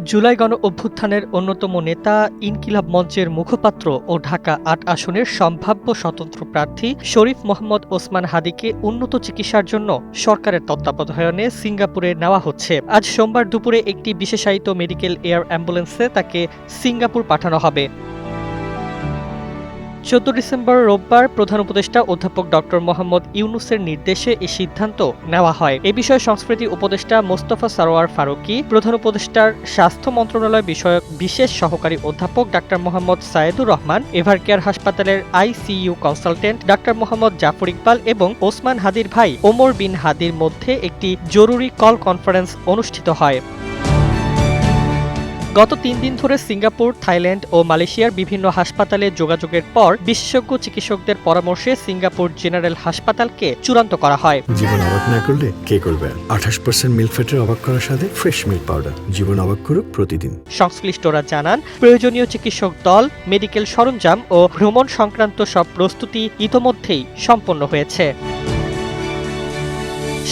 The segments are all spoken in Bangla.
জুলাই গণ-অভ্যুত্থানের অন্যতম নেতা ইনকিলাব মঞ্চের মুখপাত্র ও ঢাকা ৮ আসনের সম্ভাব্য স্বতন্ত্র প্রার্থী শরীফ মোহাম্মদ ওসমান হাদিকে উন্নত চিকিৎসার জন্য সরকারের তত্ত্বাবধানে সিঙ্গাপুরে নেওয়া হচ্ছে। আজ সোমবার দুপুরে একটি বিশেষায়িত মেডিকেল এয়ার অ্যাম্বুলেন্সে তাকে সিঙ্গাপুর পাঠানো হবে। ১৪ ডিসেম্বর রোববার প্রধান উপদেষ্টা অধ্যাপক ড মোহাম্মদ ইউনূসের নির্দেশে এই সিদ্ধান্ত নেওয়া হয়। এ বিষয়ে সংস্কৃতি উপদেষ্টা মোস্তফা সরোয়ার ফারুকী, প্রধান উপদেষ্টার স্বাস্থ্য মন্ত্রণালয় বিষয়ক বিশেষ সহকারী অধ্যাপক ড মোহাম্মদ সায়েদুর রহমান, এভারকেয়ার হাসপাতালের আইসিইউ কনসালটেন্ট ড মোহাম্মদ জাফর ইকবাল এবং ওসমান হাদির ভাই ওমর বিন হাদির মধ্যে একটি জরুরি কল কনফারেন্স অনুষ্ঠিত হয়। গত ৩ দিন ধরে সিঙ্গাপুর, থাইল্যান্ড ও মালয়েশিয়ার বিভিন্ন হাসপাতালে যোগাযোগের পর বিশেষজ্ঞ চিকিৎসকদের পরামর্শে সিঙ্গাপুর জেনারেল হাসপাতালকে চূড়ান্ত করা হয়। জীবন অবাক না করলে কে করবে? ২৮% মিল্ক ফ্যাটের অবাক করার সাথে ফ্রেশ মিল্ক পাউডার। জীবন অবাক করুক প্রতিদিন। সংশ্লিষ্টরা জানান, প্রয়োজনীয় চিকিৎসক দল, মেডিকেল সরঞ্জাম ও ভ্রমণ সংক্রান্ত সব প্রস্তুতি ইতোমধ্যেই সম্পন্ন হয়েছে।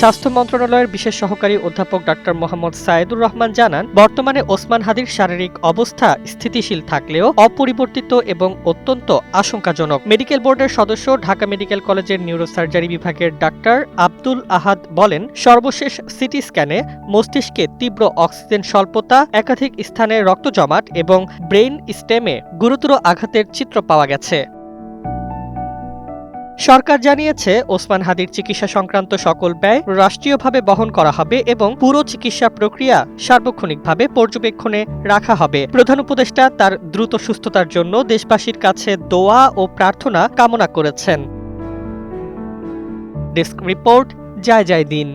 স্বাস্থ্য মন্ত্রণালয়ের বিশেষ সহকারী অধ্যাপক ড মোহাম্মদ সায়েদুর রহমান জানান, বর্তমানে ওসমান হাদির শারীরিক অবস্থা স্থিতিশীল থাকলেও অপরিবর্তিত এবং অত্যন্ত আশঙ্কাজনক। মেডিকেল বোর্ডের সদস্য, ঢাকা মেডিকেল কলেজের নিউরোসার্জারি বিভাগের ডাক্তার আব্দুল আহাদ বলেন, সর্বশেষ সিটি স্ক্যানে মস্তিষ্কে তীব্র অক্সিজেন স্বল্পতা, একাধিক স্থানে রক্ত জমাট এবং ব্রেইন স্টেমে গুরুতর আঘাতের চিত্র পাওয়া গেছে। সরকার জানিয়েছে, ওসমান হাদির চিকিৎসা সংক্রান্ত সকল ব্যয় রাষ্ট্রীয়ভাবে বহন করা হবে এবং পুরো চিকিৎসা প্রক্রিয়া সার্বক্ষণিকভাবে পর্যবেক্ষণে রাখা হবে। প্রধান উপদেষ্টা তার দ্রুত সুস্থতার জন্য দেশবাসীর কাছে দোয়া ও প্রার্থনা কামনা করেছেন। ডেস্ক রিপোর্ট, জয় জয় দিন।